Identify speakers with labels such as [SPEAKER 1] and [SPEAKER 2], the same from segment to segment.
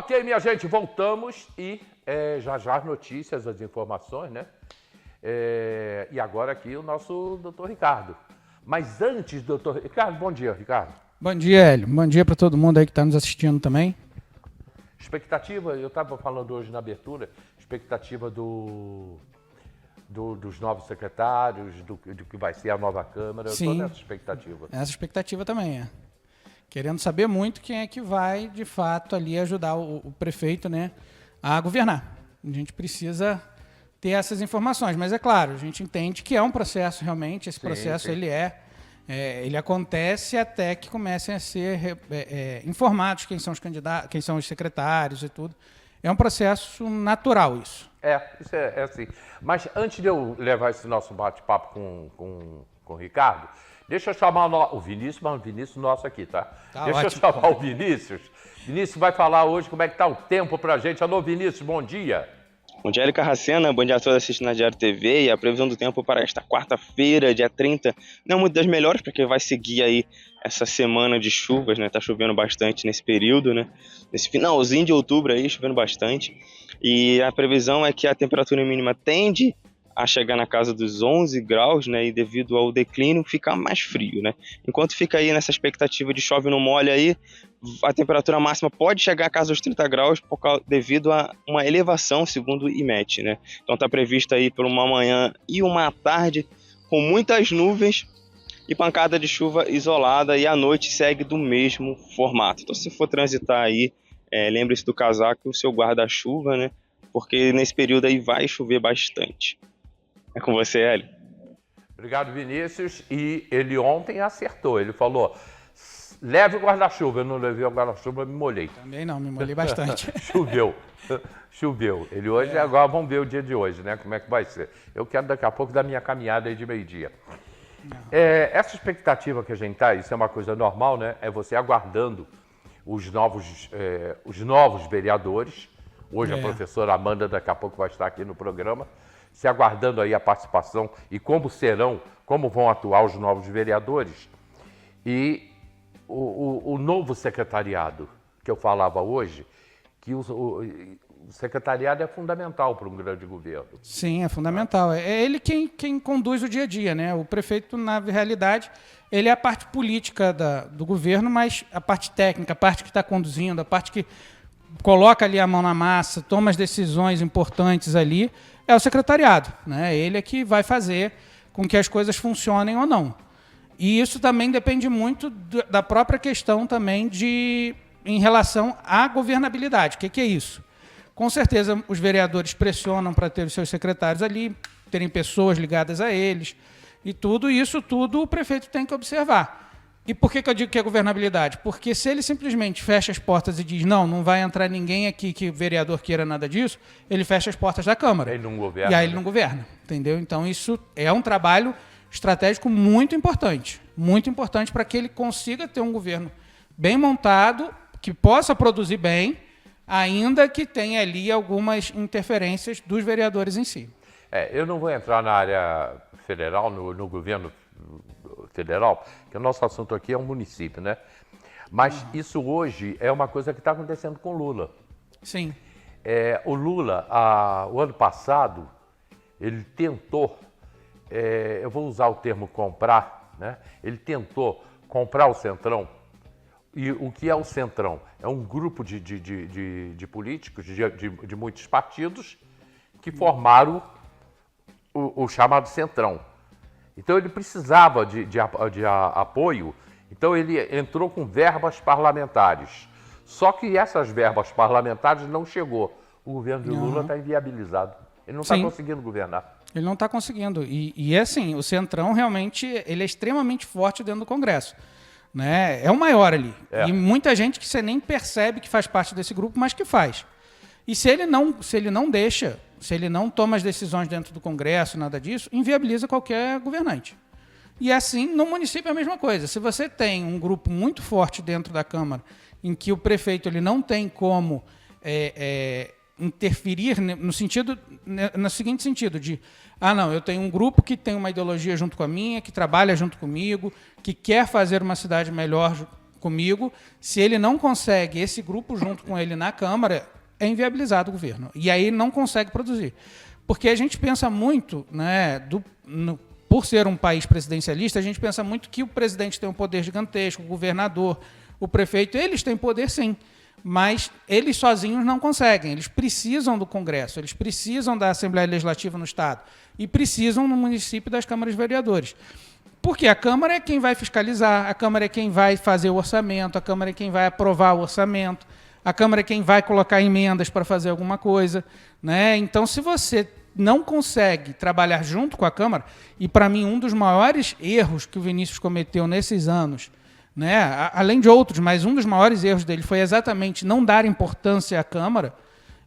[SPEAKER 1] Ok, minha gente, voltamos e já as notícias, as informações, né? E agora aqui o nosso doutor Ricardo. Mas antes, doutor Ricardo, bom dia, Ricardo.
[SPEAKER 2] Bom dia, Hélio. Bom dia para todo mundo aí que está nos assistindo também.
[SPEAKER 1] Expectativa, eu estava falando hoje na abertura, expectativa dos novos secretários, do que vai ser a nova Câmara.
[SPEAKER 2] Sim.
[SPEAKER 1] Eu estou nessa expectativa.
[SPEAKER 2] Essa expectativa também é. Querendo saber muito quem é que vai, de fato, ali ajudar o prefeito, né, a governar. A gente precisa ter essas informações, mas é claro, a gente entende que é um processo realmente, esse processo
[SPEAKER 1] sim.
[SPEAKER 2] Ele acontece até que comecem a ser informados quem são os candidatos, quem são os secretários e tudo. É um processo natural isso.
[SPEAKER 1] Isso é assim. Mas antes de eu levar esse nosso bate-papo com o Ricardo, deixa eu chamar o Vinícius, mas o Vinícius nosso aqui, tá? Deixa
[SPEAKER 2] ótimo.
[SPEAKER 1] eu chamar o Vinícius. Vinícius vai falar hoje como é que tá o tempo pra gente. Alô, Vinícius, bom dia.
[SPEAKER 3] Bom dia, Hélio Carracena, bom dia a todos assistindo a Diário TV, e a previsão do tempo para esta quarta-feira, dia 30, não é muito das melhores, porque vai seguir aí essa semana de chuvas, né, tá chovendo bastante nesse período, né, nesse finalzinho de outubro aí, chovendo bastante, e a previsão é que a temperatura mínima tende a chegar na casa dos 11 graus, né, e devido ao declínio ficar mais frio, né, enquanto fica aí nessa expectativa de chove no mole aí, a temperatura máxima pode chegar à casa dos 30 graus devido a uma elevação, segundo o IMET, né? Então está previsto aí por uma manhã e uma tarde com muitas nuvens e pancada de chuva isolada, e a noite segue do mesmo formato. Então, se for transitar aí, lembre-se do casaco e o seu guarda-chuva, né? Porque nesse período aí vai chover bastante. É com você, Hélio.
[SPEAKER 1] Obrigado, Vinícius. E ele ontem acertou, ele falou: leve o guarda-chuva. Eu não levei o guarda-chuva, me molhei.
[SPEAKER 2] Também não, me molhei bastante.
[SPEAKER 1] Choveu. Ele hoje, agora vamos ver o dia de hoje, né? Como é que vai ser. Eu quero daqui a pouco dar minha caminhada aí de meio-dia. Essa expectativa que a gente tá, isso é uma coisa normal, né? É você aguardando os novos vereadores. Hoje a professora Amanda daqui a pouco vai estar aqui no programa, se aguardando aí a participação e como vão atuar os novos vereadores. E o novo secretariado, que eu falava hoje, que o secretariado é fundamental para um grande governo.
[SPEAKER 2] Sim, é fundamental. É ele quem conduz o dia a dia, né? O prefeito, na realidade, ele é a parte política do governo, mas a parte técnica, a parte que está conduzindo, a parte que coloca ali a mão na massa, toma as decisões importantes ali, é o secretariado, né? Ele é que vai fazer com que as coisas funcionem ou não. E isso também depende muito da própria questão também em relação à governabilidade. O que é isso? Com certeza, os vereadores pressionam para ter os seus secretários ali, terem pessoas ligadas a eles e tudo. E isso tudo o prefeito tem que observar. E por que eu digo que é governabilidade? Porque se ele simplesmente fecha as portas e diz não vai entrar ninguém aqui que o vereador queira nada disso, ele fecha as portas da Câmara.
[SPEAKER 1] Ele não governa.
[SPEAKER 2] E aí ele não governa, entendeu? Então isso é um trabalho estratégico muito importante para que ele consiga ter um governo bem montado, que possa produzir bem, ainda que tenha ali algumas interferências dos vereadores em si.
[SPEAKER 1] Eu não vou entrar na área federal, no governo federal, porque o nosso assunto aqui é um município, né? Mas isso hoje é uma coisa que está acontecendo com o Lula.
[SPEAKER 2] Sim.
[SPEAKER 1] O Lula, o ano passado, ele tentou, eu vou usar o termo comprar, né? Ele tentou comprar o Centrão. E o que é o Centrão? É um grupo de políticos, de muitos partidos, que formaram o chamado Centrão. Então ele precisava de apoio, então ele entrou com verbas parlamentares. Só que essas verbas parlamentares não chegou. O governo de Lula está inviabilizado. Ele não está conseguindo governar.
[SPEAKER 2] Ele não está conseguindo. E assim, o Centrão realmente ele é extremamente forte dentro do Congresso. Né? É o maior ali. E muita gente que você nem percebe que faz parte desse grupo, mas que faz. E se ele não deixa, se ele não toma as decisões dentro do Congresso, nada disso, inviabiliza qualquer governante. E assim, no município é a mesma coisa. Se você tem um grupo muito forte dentro da Câmara, em que o prefeito ele não tem como interferir no seguinte sentido de eu tenho um grupo que tem uma ideologia junto com a minha, que trabalha junto comigo, que quer fazer uma cidade melhor comigo, se ele não consegue esse grupo junto com ele na Câmara, é inviabilizado o governo. E aí não consegue produzir. Porque a gente pensa muito, né, por ser um país presidencialista, a gente pensa muito que o presidente tem um poder gigantesco, o governador, o prefeito, eles têm poder sim, mas eles sozinhos não conseguem. Eles precisam do Congresso, eles precisam da Assembleia Legislativa no Estado e precisam no município das câmaras de vereadores. Porque a Câmara é quem vai fiscalizar, a Câmara é quem vai fazer o orçamento, a Câmara é quem vai aprovar o orçamento, a Câmara é quem vai colocar emendas para fazer alguma coisa, né? Então, se você não consegue trabalhar junto com a Câmara, e para mim um dos maiores erros que o Vinícius cometeu nesses anos, né, além de outros, mas um dos maiores erros dele foi exatamente não dar importância à Câmara.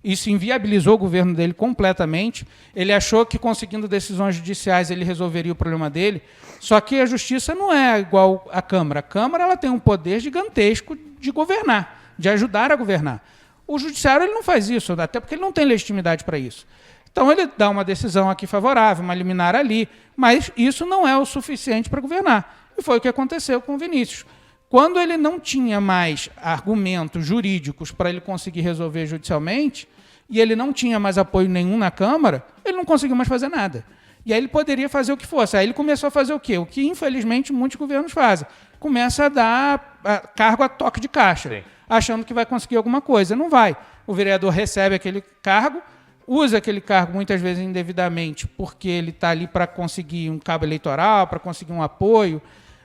[SPEAKER 2] Isso inviabilizou o governo dele completamente. Ele achou que conseguindo decisões judiciais ele resolveria o problema dele, só que a justiça não é igual à Câmara. A Câmara ela tem um poder gigantesco de governar, de ajudar a governar. O judiciário ele não faz isso, até porque ele não tem legitimidade para isso. Então ele dá uma decisão aqui favorável, uma liminar ali, mas isso não é o suficiente para governar. E foi o que aconteceu com o Vinícius. Quando ele não tinha mais argumentos jurídicos para ele conseguir resolver judicialmente, e ele não tinha mais apoio nenhum na Câmara, ele não conseguiu mais fazer nada. E aí ele poderia fazer o que fosse. Aí ele começou a fazer o quê? O que, infelizmente, muitos governos fazem. Começa a dar cargo a toque de caixa, sim, achando que vai conseguir alguma coisa. Não vai. O vereador recebe aquele cargo, usa aquele cargo muitas vezes indevidamente, porque ele está ali para conseguir um cabo eleitoral, para conseguir um apoio,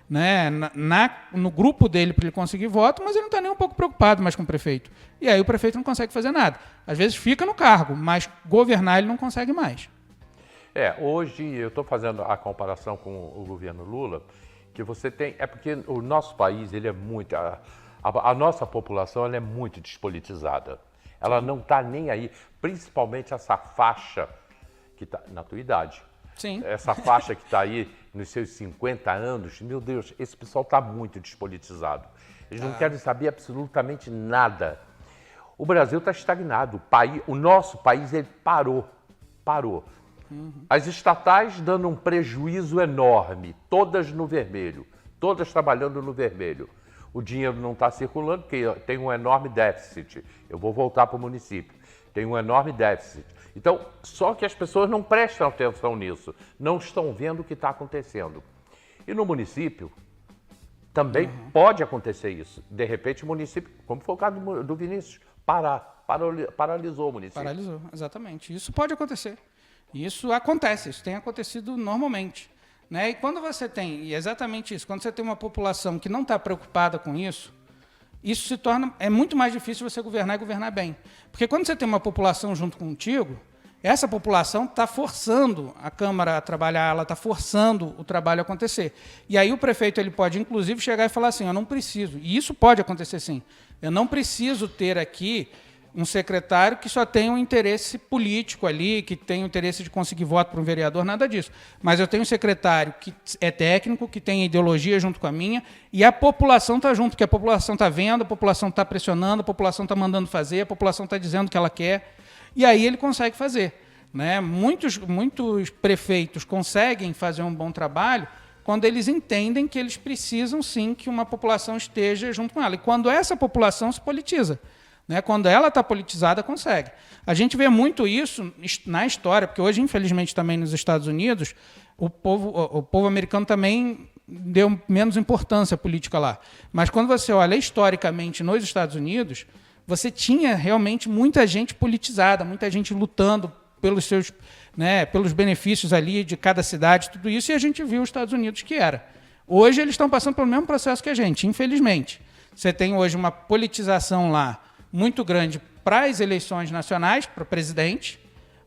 [SPEAKER 2] né, no grupo dele para ele conseguir voto, mas ele não está nem um pouco preocupado mais com o prefeito. E aí o prefeito não consegue fazer nada. Às vezes fica no cargo, mas governar ele não consegue mais.
[SPEAKER 1] Hoje eu estou fazendo a comparação com o governo Lula, que você tem... É porque o nosso país, ele é muito... A nossa população ela é muito despolitizada. Ela não está nem aí, principalmente essa faixa que está na tua idade.
[SPEAKER 2] Sim.
[SPEAKER 1] Essa faixa que está aí nos seus 50 anos, meu Deus, esse pessoal está muito despolitizado. Eles não querem saber absolutamente nada. O Brasil está estagnado. O nosso país ele parou. Uhum. As estatais dando um prejuízo enorme, todas no vermelho, todas trabalhando no vermelho. O dinheiro não está circulando porque tem um enorme déficit. Eu vou voltar para o município. Tem um enorme déficit. Então, só que as pessoas não prestam atenção nisso, não estão vendo o que está acontecendo. E no município, também pode acontecer isso. De repente, o município, como foi o caso do Vinícius, paralisou o município.
[SPEAKER 2] Paralisou, exatamente. Isso pode acontecer. Isso acontece, isso tem acontecido normalmente. Né? E quando você tem, e é exatamente isso, quando você tem uma população que não está preocupada com isso se torna, é muito mais difícil você governar e governar bem. Porque quando você tem uma população junto contigo, essa população está forçando a Câmara a trabalhar, ela está forçando o trabalho a acontecer. E aí o prefeito ele pode, inclusive, chegar e falar assim, eu não preciso, e isso pode acontecer sim, eu não preciso ter aqui um secretário que só tem um interesse político ali, que tem o interesse de conseguir voto para um vereador, nada disso. Mas eu tenho um secretário que é técnico, que tem ideologia junto com a minha, e a população está junto, porque a população está vendo, a população está pressionando, a população está mandando fazer, a população está dizendo o que ela quer, e aí ele consegue fazer. Né? Muitos prefeitos conseguem fazer um bom trabalho quando eles entendem que eles precisam, sim, que uma população esteja junto com ela. E quando essa população se politiza. Né? Quando ela está politizada, consegue. A gente vê muito isso na história, porque hoje, infelizmente, também nos Estados Unidos, o povo americano também deu menos importância à política lá. Mas quando você olha historicamente nos Estados Unidos, você tinha realmente muita gente politizada, muita gente lutando pelos seus, né, pelos benefícios ali de cada cidade, tudo isso, e a gente viu os Estados Unidos que era. Hoje eles estão passando pelo mesmo processo que a gente, infelizmente. Você tem hoje uma politização lá muito grande para as eleições nacionais, para o presidente,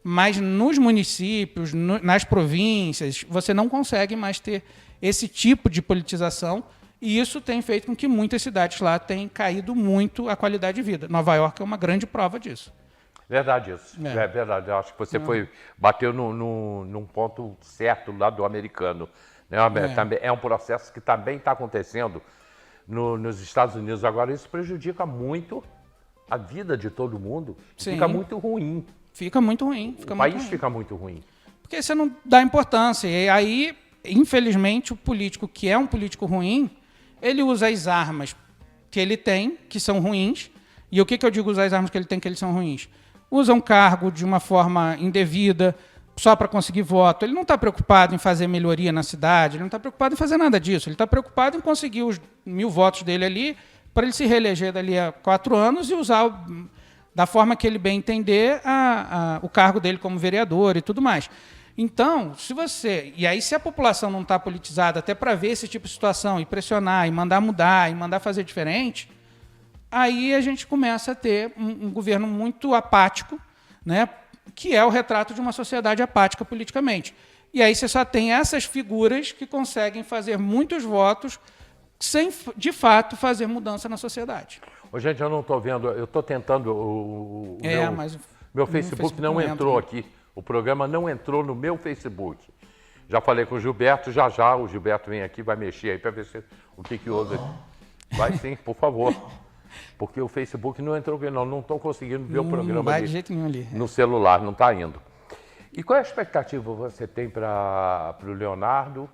[SPEAKER 2] mas nos municípios, nas províncias, você não consegue mais ter esse tipo de politização, e isso tem feito com que muitas cidades lá tenham caído muito a qualidade de vida. Nova York é uma grande prova disso.
[SPEAKER 1] Verdade isso, é verdade. Eu acho que você bateu num ponto certo lá do americano. Também é um processo que também está acontecendo nos Estados Unidos. Agora, isso prejudica muito a vida de todo mundo. Sim. Fica muito ruim.
[SPEAKER 2] Fica muito ruim.
[SPEAKER 1] O país fica muito ruim.
[SPEAKER 2] Porque você não dá importância. E aí, infelizmente, o político que é um político ruim, ele usa as armas que ele tem, que são ruins. E o que eu digo usar as armas que ele tem, que eles são ruins? Usa um cargo de uma forma indevida, só para conseguir voto. Ele não está preocupado em fazer melhoria na cidade, ele não está preocupado em fazer nada disso. Ele está preocupado em conseguir os 1.000 votos dele ali, para ele se reeleger dali a 4 anos e usar, da forma que ele bem entender, o cargo dele como vereador e tudo mais. Então, e aí se a população não está politizada até para ver esse tipo de situação e pressionar, e mandar mudar, e mandar fazer diferente, aí a gente começa a ter um governo muito apático, né, que é o retrato de uma sociedade apática politicamente. E aí você só tem essas figuras que conseguem fazer muitos votos sem, de fato, fazer mudança na sociedade.
[SPEAKER 1] Ô, gente, eu não estou vendo, eu estou tentando,
[SPEAKER 2] mas
[SPEAKER 1] meu Facebook não entrou aqui. O programa não entrou no meu Facebook. Já falei com o Gilberto, já o Gilberto vem aqui, vai mexer aí para ver o que houve. Vai sim, por favor. Porque o Facebook não entrou, não estou conseguindo ver o programa
[SPEAKER 2] não vai de jeito nenhum ali.
[SPEAKER 1] No celular, não está indo. E qual é a expectativa você tem para o Leonardo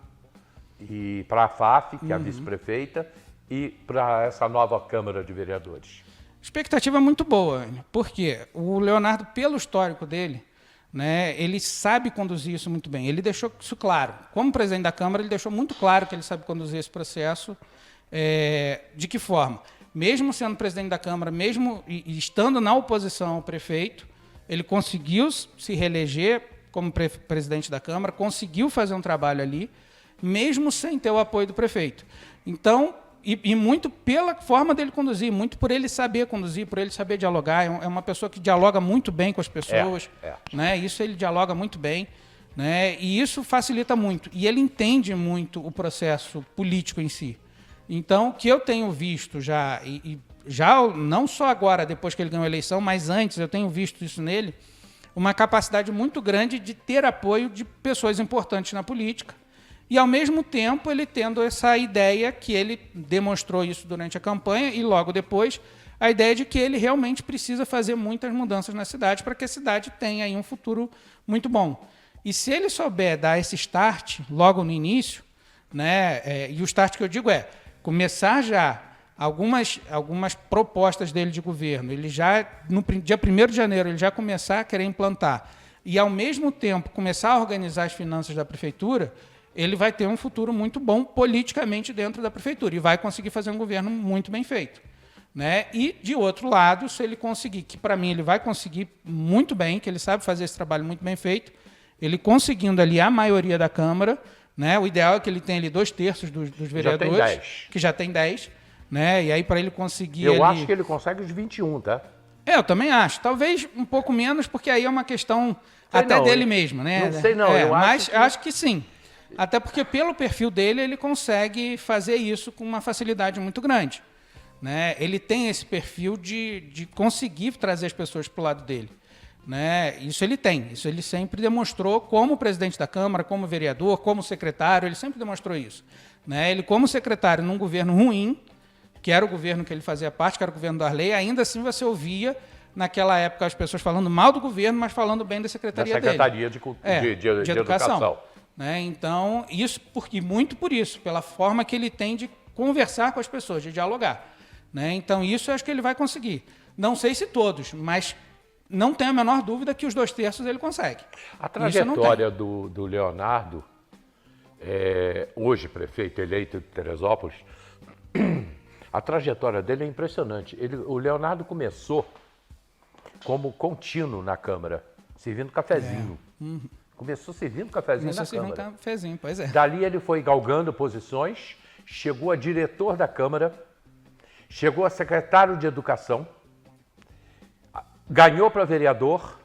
[SPEAKER 1] e para a FAF, que é a vice-prefeita, e para essa nova Câmara de Vereadores?
[SPEAKER 2] Expectativa muito boa, porque o Leonardo, pelo histórico dele, né, ele sabe conduzir isso muito bem. Ele deixou isso claro. Como presidente da Câmara, ele deixou muito claro que ele sabe conduzir esse processo. De que forma? Mesmo sendo presidente da Câmara, mesmo estando na oposição ao prefeito, ele conseguiu se reeleger como presidente da Câmara, conseguiu fazer um trabalho ali, mesmo sem ter o apoio do prefeito. Então, e muito pela forma dele conduzir, muito por ele saber conduzir, por ele saber dialogar. É uma pessoa que dialoga muito bem com as pessoas. Né? Isso ele dialoga muito bem. Né? E isso facilita muito. E ele entende muito o processo político em si. Então, o que eu tenho visto já, já não só agora, depois que ele ganhou a eleição, mas antes, eu tenho visto isso nele, uma capacidade muito grande de ter apoio de pessoas importantes na política. E, ao mesmo tempo, ele tendo essa ideia, que ele demonstrou isso durante a campanha, e logo depois, a ideia de que ele realmente precisa fazer muitas mudanças na cidade para que a cidade tenha aí um futuro muito bom. E se ele souber dar esse start logo no início, né, e o start que eu digo é começar já algumas propostas dele de governo, ele já, no dia 1º de janeiro, ele já começar a querer implantar, e, ao mesmo tempo, começar a organizar as finanças da prefeitura, ele vai ter um futuro muito bom politicamente dentro da prefeitura e vai conseguir fazer um governo muito bem feito. Né? E, de outro lado, se ele conseguir, que para mim ele vai conseguir muito bem, que ele sabe fazer esse trabalho muito bem feito, ele conseguindo ali a maioria da Câmara, né? O ideal é que ele tenha ali 2/3 dos vereadores, que já tem 10, né? E aí para ele conseguir...
[SPEAKER 1] Eu acho que ele consegue os 21, tá?
[SPEAKER 2] Eu também acho. Talvez um pouco menos, porque aí é uma questão dele mesmo, né?
[SPEAKER 1] Não sei não, eu
[SPEAKER 2] acho que sim. Até porque, pelo perfil dele, ele consegue fazer isso com uma facilidade muito grande. Né? Ele tem esse perfil de conseguir trazer as pessoas para o lado dele. Né? Isso ele tem. Isso ele sempre demonstrou como presidente da Câmara, como vereador, como secretário, ele sempre demonstrou isso. Né? Ele, como secretário, num governo ruim, que era o governo que ele fazia parte, que era o governo do Arley, ainda assim você ouvia, naquela época, as pessoas falando mal do governo, mas falando bem da secretaria dele.
[SPEAKER 1] Da Secretaria de Educação.
[SPEAKER 2] Né? Então, muito por isso, pela forma que ele tem de conversar com as pessoas, de dialogar. Né? Então, isso eu acho que ele vai conseguir. Não sei se todos, mas não tenho a menor dúvida que os 2/3 ele consegue.
[SPEAKER 1] A trajetória do Leonardo, hoje prefeito eleito de Teresópolis, a trajetória dele é impressionante. O Leonardo começou como contínuo na Câmara, servindo cafezinho. Começou servindo cafezinho na Câmara.
[SPEAKER 2] Cafezinho, pois é.
[SPEAKER 1] Dali ele foi galgando posições, chegou a diretor da Câmara, chegou a secretário de Educação, ganhou para vereador,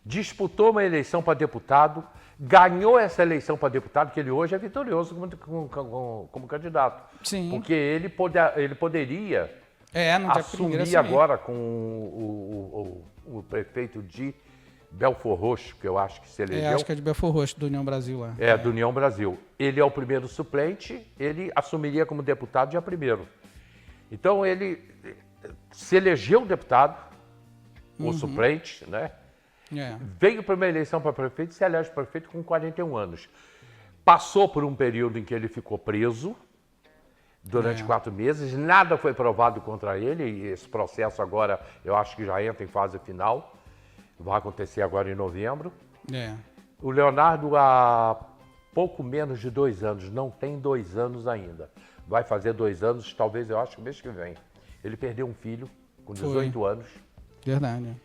[SPEAKER 1] disputou uma eleição para deputado, ganhou essa eleição para deputado, que ele hoje é vitorioso como candidato.
[SPEAKER 2] Sim.
[SPEAKER 1] Porque ele poderia assumir agora com o prefeito de Belfor Roxo, que eu acho que se elegeu.
[SPEAKER 2] Acho que é de Belfor Roxo, do União Brasil lá.
[SPEAKER 1] Do União Brasil. Ele é o primeiro suplente, ele assumiria como deputado dia 1º. Então ele se elegeu deputado, o suplente, né? Veio para uma eleição para prefeito e se elege prefeito com 41 anos. Passou por um período em que ele ficou preso, durante 4 meses, nada foi provado contra ele, e esse processo agora eu acho que já entra em fase final, vai acontecer agora em novembro. O Leonardo há pouco menos de 2 anos, não tem 2 anos ainda, vai fazer 2 anos, talvez eu acho que mês que vem. Ele perdeu um filho com 18 anos.
[SPEAKER 2] Verdade.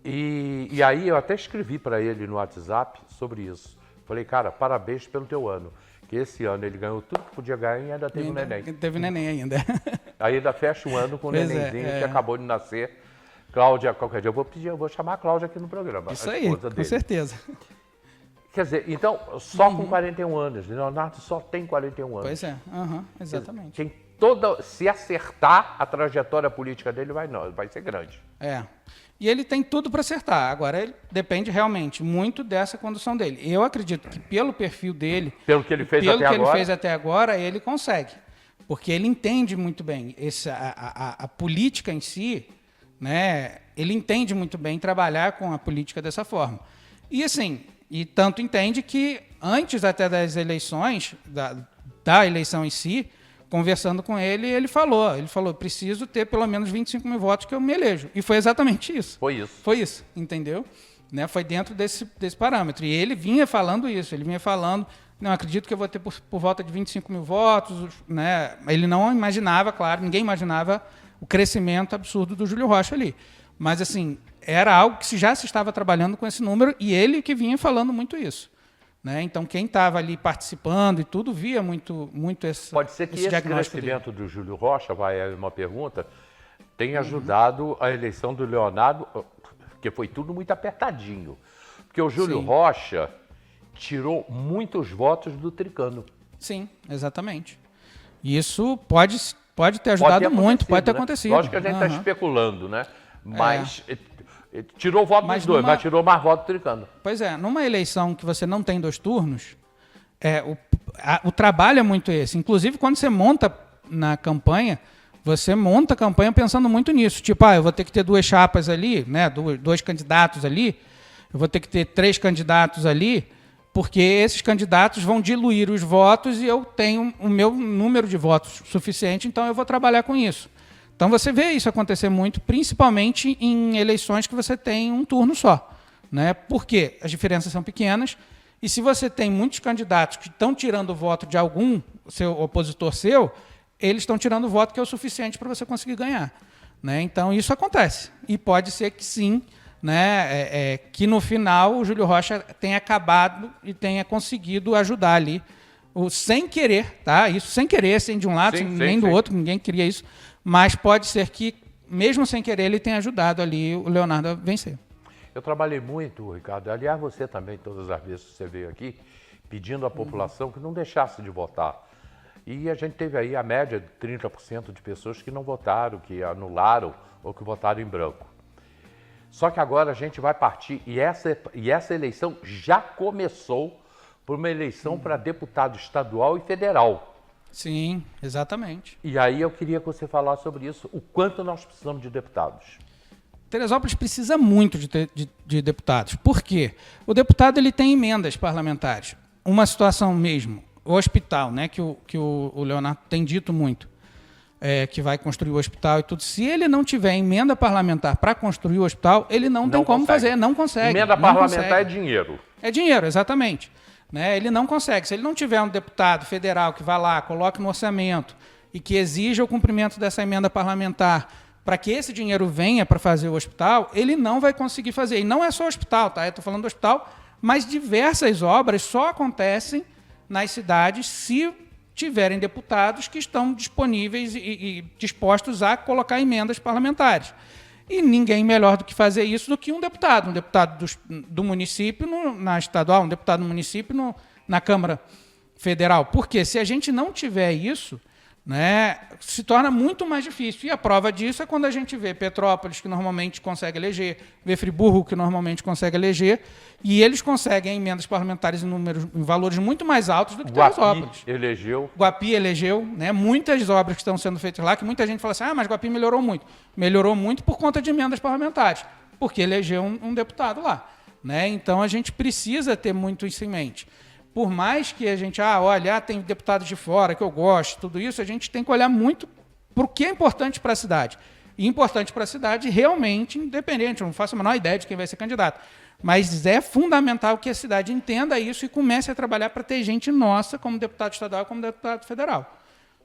[SPEAKER 1] E aí eu até escrevi para ele no WhatsApp sobre isso. Falei, cara, parabéns pelo teu ano. Que esse ano ele ganhou tudo que podia ganhar e ainda teve um neném.
[SPEAKER 2] Teve neném ainda.
[SPEAKER 1] Aí ainda fecha um ano com um nenenzinho que acabou de nascer. Cláudia, qualquer dia eu vou chamar a Cláudia aqui no programa.
[SPEAKER 2] Isso aí, com certeza.
[SPEAKER 1] Quer dizer, então, só com 41 anos. Leonardo só tem 41 anos.
[SPEAKER 2] Pois é, exatamente.
[SPEAKER 1] Tem se acertar, a trajetória política dele vai ser grande.
[SPEAKER 2] E ele tem tudo para acertar. Agora, ele depende realmente muito dessa condução dele. Eu acredito que pelo perfil dele,
[SPEAKER 1] pelo que ele fez
[SPEAKER 2] até agora, ele consegue. Porque ele entende muito bem a política em si, né? Ele entende muito bem trabalhar com a política dessa forma. E assim, tanto entende que antes até das eleições, da eleição em si, conversando com ele, ele falou, preciso ter pelo menos 25 mil votos que eu me elejo. E foi exatamente isso. Foi isso, entendeu? Né? Foi dentro desse parâmetro. E ele vinha falando isso, não, acredito que eu vou ter por volta de 25 mil votos. Né? Ele não imaginava, claro, ninguém imaginava o crescimento absurdo do Júlio Rocha ali. Mas, assim, era algo que já se estava trabalhando com esse número e ele que vinha falando muito isso. Né? Então, quem estava ali participando e tudo, via muito esse
[SPEAKER 1] Pode ser que esse crescimento do Júlio Rocha, vai uma pergunta, tenha ajudado a eleição do Leonardo, porque foi tudo muito apertadinho. Porque o Júlio Rocha tirou muitos votos do Tricano.
[SPEAKER 2] Sim, exatamente. E isso pode ter ajudado muito, pode ter acontecido.
[SPEAKER 1] Lógico que a gente está especulando, né? Mas... tirou voto dos dois, mas tirou mais voto do Tricano.
[SPEAKER 2] Pois é, numa eleição que você não tem 2 turnos, o trabalho é muito esse. Inclusive, quando você monta na campanha, você monta a campanha pensando muito nisso. Tipo, eu vou ter que ter 2 chapas ali, né, 2 candidatos ali, eu vou ter que ter 3 candidatos ali, porque esses candidatos vão diluir os votos e eu tenho o meu número de votos suficiente, então eu vou trabalhar com isso. Então, você vê isso acontecer muito, principalmente em eleições que você tem um turno só. Né? Porque as diferenças são pequenas e se você tem muitos candidatos que estão tirando o voto de algum seu opositor seu, eles estão tirando o voto que é o suficiente para você conseguir ganhar. Né? Então, isso acontece. E pode ser que sim, né, que no final o Júlio Rocha tenha acabado e tenha conseguido ajudar ali, sem querer, tá? Isso sem querer, sem de um lado, nem do outro, ninguém queria isso. Mas pode ser que, mesmo sem querer, ele tenha ajudado ali o Leonardo a vencer.
[SPEAKER 1] Eu trabalhei muito, Ricardo. Aliás, você também, todas as vezes que você veio aqui, pedindo à população que não deixasse de votar. E a gente teve aí a média de 30% de pessoas que não votaram, que anularam ou que votaram em branco. Só que agora a gente vai partir, e essa eleição já começou por uma eleição para deputado estadual e federal.
[SPEAKER 2] Sim, exatamente.
[SPEAKER 1] E aí eu queria que você falasse sobre isso, o quanto nós precisamos de deputados.
[SPEAKER 2] Teresópolis precisa muito de deputados. Por quê? O deputado ele tem emendas parlamentares. Uma situação mesmo, o hospital, né, que o Leonardo tem dito muito, que vai construir o hospital e tudo. Se ele não tiver emenda parlamentar para construir o hospital, ele não tem como fazer, não consegue.
[SPEAKER 1] Emenda parlamentar é dinheiro.
[SPEAKER 2] É dinheiro, exatamente. Né? Ele não consegue. Se ele não tiver um deputado federal que vá lá, coloque no orçamento e que exija o cumprimento dessa emenda parlamentar para que esse dinheiro venha para fazer o hospital, ele não vai conseguir fazer. E não é só o hospital, tá? Eu estou falando do hospital, mas diversas obras só acontecem nas cidades se tiverem deputados que estão disponíveis e dispostos a colocar emendas parlamentares. E ninguém melhor do que fazer isso do que um deputado do município na estadual, um deputado do município na Câmara Federal. Porque se a gente não tiver isso, né, se torna muito mais difícil. E a prova disso é quando a gente vê Petrópolis, que normalmente consegue eleger, vê Friburgo, que normalmente consegue eleger, e eles conseguem emendas parlamentares em valores muito mais altos do que Teresópolis. Guapi elegeu, né, muitas obras que estão sendo feitas lá, que muita gente fala assim, mas Guapi melhorou muito. Melhorou muito por conta de emendas parlamentares, porque elegeu um deputado lá. Né? Então, a gente precisa ter muito isso em mente. por mais que a gente, olha, tem deputados de fora que eu gosto, tudo isso, a gente tem que olhar muito para o que é importante para a cidade. E importante para a cidade realmente independente, eu não faço a menor ideia de quem vai ser candidato. Mas é fundamental que a cidade entenda isso e comece a trabalhar para ter gente nossa como deputado estadual, como deputado federal.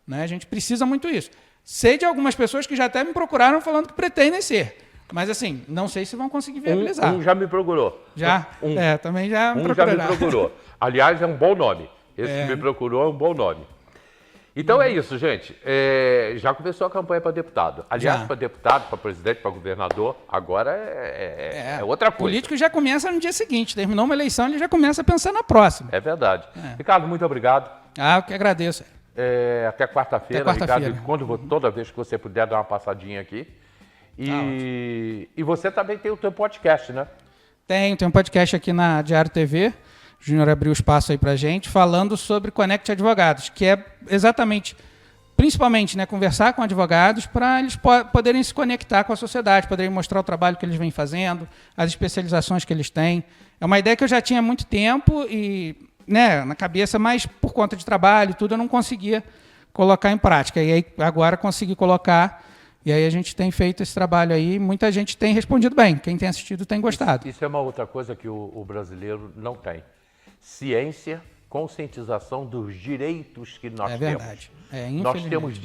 [SPEAKER 2] Né? A gente precisa muito disso. Sei de algumas pessoas que já até me procuraram falando que pretendem ser. Mas, assim, não sei se vão conseguir viabilizar.
[SPEAKER 1] Um já me procurou.
[SPEAKER 2] Já? Também já me
[SPEAKER 1] procurou. Já me procurou. Aliás, é um bom nome. Esse que me procurou é um bom nome. Então é isso, gente. Já começou a campanha para deputado. Aliás, para deputado, para presidente, para governador, agora é outra coisa.
[SPEAKER 2] O político já começa no dia seguinte. Terminou uma eleição, ele já começa a pensar na próxima.
[SPEAKER 1] É verdade. Ricardo, muito obrigado.
[SPEAKER 2] Eu que agradeço.
[SPEAKER 1] Até quarta-feira, Ricardo. Toda vez que você puder dar uma passadinha aqui. E você também tem o seu podcast, né?
[SPEAKER 2] Tem um podcast aqui na Diário TV. O Júnior abriu espaço aí pra gente, falando sobre Conecte Advogados, que é exatamente, principalmente, né, conversar com advogados para eles poderem se conectar com a sociedade, poderem mostrar o trabalho que eles vêm fazendo, as especializações que eles têm. É uma ideia que eu já tinha há muito tempo e, né, na cabeça, mas por conta de trabalho e tudo, eu não conseguia colocar em prática. E aí agora consegui colocar. E aí a gente tem feito esse trabalho aí, muita gente tem respondido bem, quem tem assistido tem gostado.
[SPEAKER 1] Isso é uma outra coisa que o brasileiro não tem. Ciência, conscientização dos direitos que nós temos.
[SPEAKER 2] É verdade.
[SPEAKER 1] Nós temos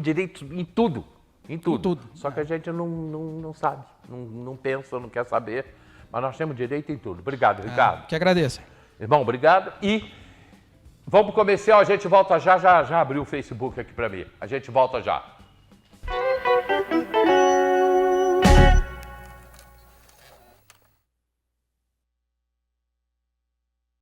[SPEAKER 1] direitos em tudo. Em tudo. Só que a gente não sabe, não pensa, não quer saber, mas nós temos direito em tudo. Obrigado, Ricardo.
[SPEAKER 2] Que agradeço.
[SPEAKER 1] Irmão, obrigado. E vamos pro comercial, a gente volta já abriu o Facebook aqui para mim. A gente volta já.